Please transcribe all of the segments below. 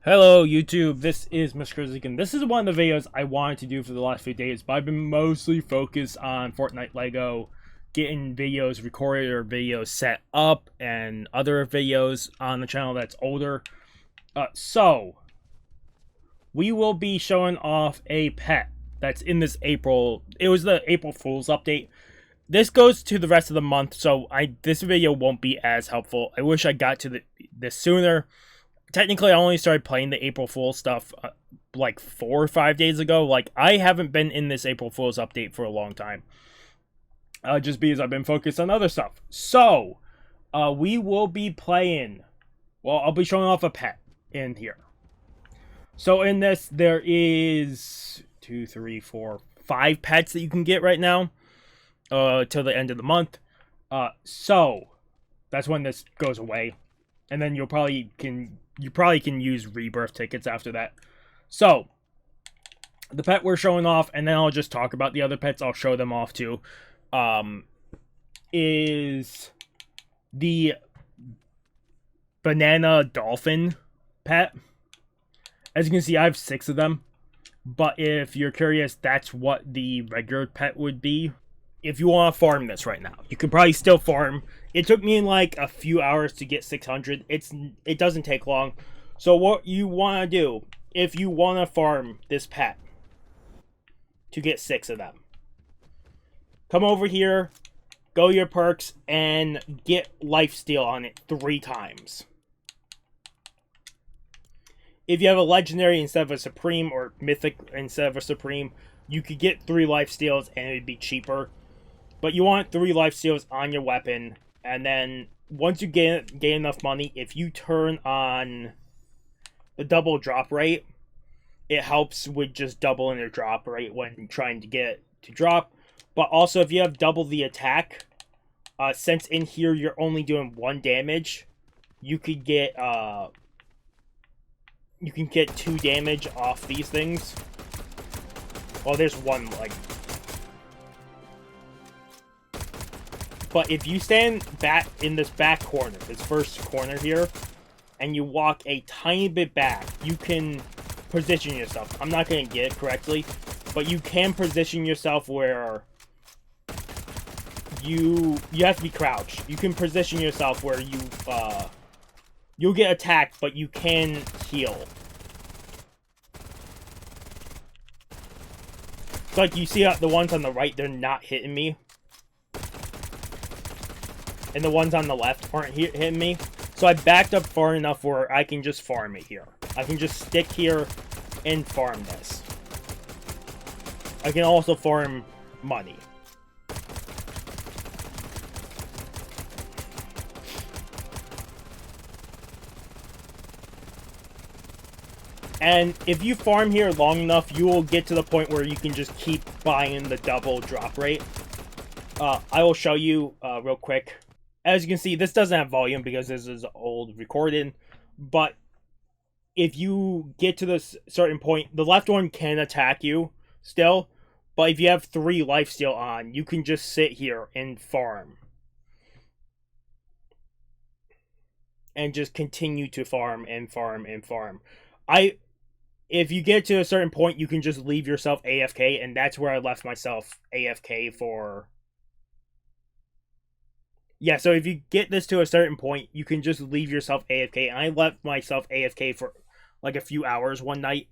Hello YouTube, this is Mr. Grizzly, and this is one of the videos I wanted to do for the last few days, but I've been mostly focused on Fortnite Lego, getting videos recorded or videos set up, and other videos on the channel that's older. So, we will be showing off a pet that's in this April. It was the April Fool's update. This goes to the rest of the month, so this video won't be as helpful. I wish I got to this sooner. Technically, I only started playing the April Fool's stuff like 4 or 5 days ago. Like, I haven't been in this April Fool's update for a long time. Just because I've been focused on other stuff. So, we will be playing... Well, I'll be showing off a pet in here. So, in this, there is 2, 3, 4, 5 pets that you can get right now. Till the end of the month. So, that's when this goes away. And then you probably can use rebirth tickets after that. So, the pet we're showing off, and then I'll just talk about the other pets. I'll show them off too. Is the Bananita Dolphin pet. As you can see, I have 6 of them. But if you're curious, that's what the regular pet would be. If you want to farm this right now, you could probably still farm. It took me like a few hours to get 600. It doesn't take long. So what you want to do, if you want to farm this pet to get 6 of them, come over here, go your perks, and get lifesteal on it 3 times. If you have a legendary instead of a supreme, or mythic instead of a supreme, you could get 3 lifesteals and it would be cheaper. But you want 3 lifesteals on your weapon, and then once you gain enough money, if you turn on the double drop rate, it helps with just doubling your drop rate when trying to get it to drop. But also, if you have double the attack, since in here you're only doing 1 damage, you could get 2 damage off these things. Well, there's 1 like. But if you stand back in this back corner, this first corner here, and you walk a tiny bit back, you can position yourself. I'm not going to get it correctly, but you can position yourself where you have to be crouched. You can position yourself where you'll get attacked, but you can heal. So like you see the ones on the right, they're not hitting me. And the ones on the left aren't hitting me. So I backed up far enough where I can just farm it here. I can just stick here and farm this. I can also farm money. And if you farm here long enough, you will get to the point where you can just keep buying the double drop rate. I will show you real quick. As you can see, this doesn't have volume because this is old recording. But if you get to this certain point, the left one can attack you still. But if you have 3 lifesteal on, you can just sit here and farm. And just continue to farm and farm and farm. If you get to a certain point, you can just leave yourself AFK. And that's where I left myself AFK for... Yeah, so if you get this to a certain point, you can just leave yourself AFK. And I left myself AFK for like a few hours one night.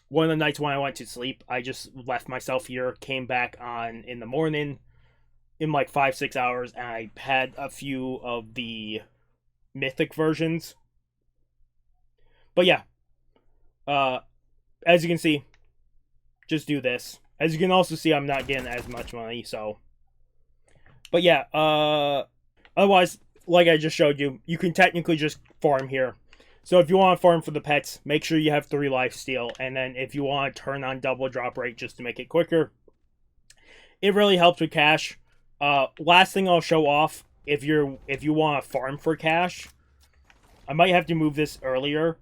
One of the nights when I went to sleep, I just left myself here, came back on in the morning in like 5-6 hours, and I had a few of the mythic versions. But yeah, as you can see, just do this. As you can also see, I'm not getting as much money, so... But yeah, otherwise, like I just showed you, you can technically just farm here. So if you want to farm for the pets, make sure you have 3 lifesteal. And then if you want to turn on double drop rate just to make it quicker, it really helps with cash. Last thing I'll show off, if you want to farm for cash, I might have to move this earlier.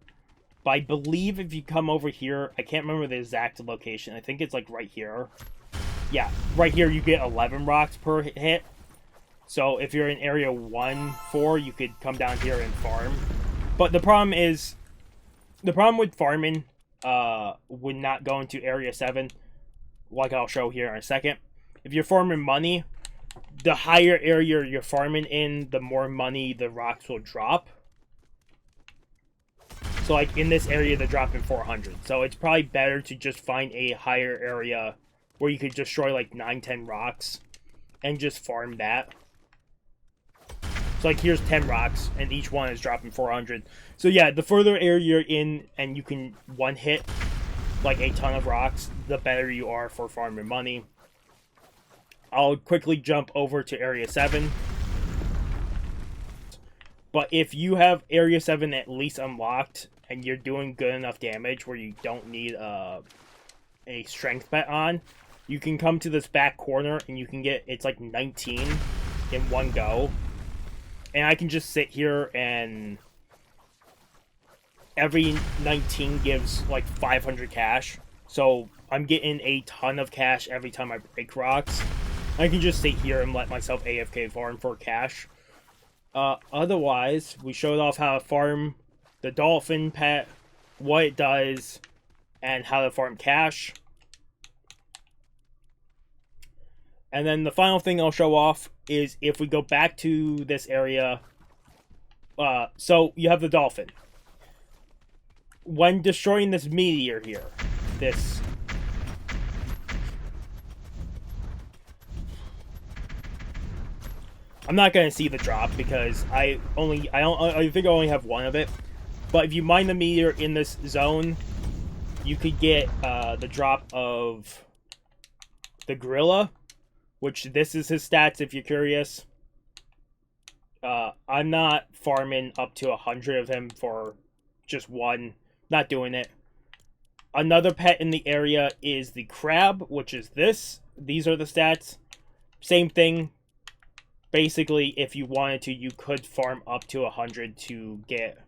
But I believe if you come over here, I can't remember the exact location. I think it's like right here. Yeah, right here you get 11 rocks per hit. So if you're in area 1-4, you could come down here and farm. But the problem with farming would not go into area 7, like I'll show here in a second. If you're farming money, the higher area you're farming in, the more money the rocks will drop. So like in this area, they're dropping 400. So it's probably better to just find a higher area where you could destroy like 9-10 rocks and just farm that. So like here's 10 rocks and each one is dropping 400. So yeah, the further area you're in and you can one hit like a ton of rocks, the better you are for farming money. I'll quickly jump over to area 7. But if you have area 7 at least unlocked and you're doing good enough damage where you don't need a strength bet on, you can come to this back corner and you can get, it's like 19 in one go. And I can just sit here and every 19 gives like 500 cash. So I'm getting a ton of cash every time I break rocks. I can just sit here and let myself AFK farm for cash. Otherwise, we showed off how to farm the dolphin pet, what it does, and how to farm cash. And then the final thing I'll show off is if we go back to this area. So you have the dolphin. When destroying this meteor here, this... I'm not going to see the drop because I think I only have one of it. But if you mine the meteor in this zone, you could get the drop of the Gorillo, which this is his stats if you're curious. I'm not farming up to 100 of him for just one. Not doing it. Another pet in the area is the crab, which is this. These are the stats. Same thing. Basically, if you wanted to, you could farm up to 100 to get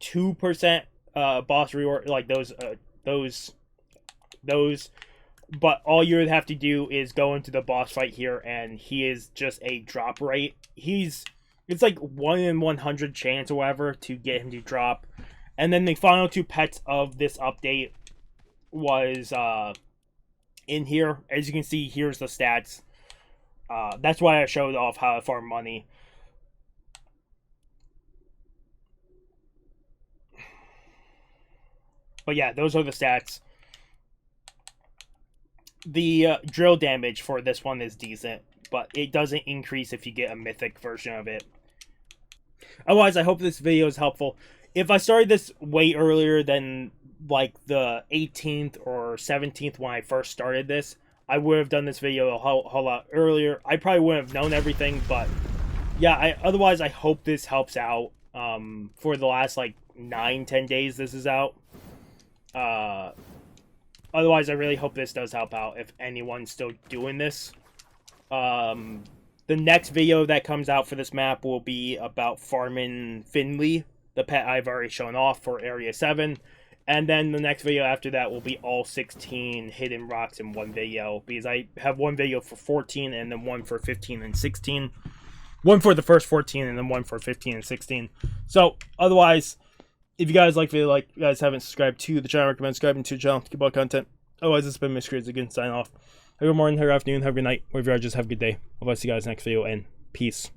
2% boss reward, like those. But all you would have to do is go into the boss fight here, and he is just a drop rate. It's like 1 in 100 chance or whatever to get him to drop. And then the final two pets of this update was in here. As you can see, here's the stats. That's why I showed off how to farm money. But yeah, those are the stats. The drill damage for this one is decent, but it doesn't increase if you get a mythic version of it. Otherwise, I hope this video is helpful. If I started this way earlier than like the 18th or 17th when I first started this, I would have done this video a whole lot earlier. I probably wouldn't have known everything, but yeah, otherwise I hope this helps out. For the last like 9-10 days this is out. Otherwise, I really hope this does help out if anyone's still doing this. The next video that comes out for this map will be about farming Finley, the pet I've already shown off for Area 7. And then the next video after that will be all 16 hidden rocks in one video. Because I have one video for 14 and then one for 15 and 16. One for the first 14 and then one for 15 and 16. So, otherwise, if you guys like the video, like you guys haven't subscribed to the channel, I recommend subscribing to the channel to keep all content. Otherwise, this has been Mr. Crazy again, sign off. Have a good morning, have a good afternoon, have a good night, wherever you are, just have a good day. I'll see you guys next video, and peace.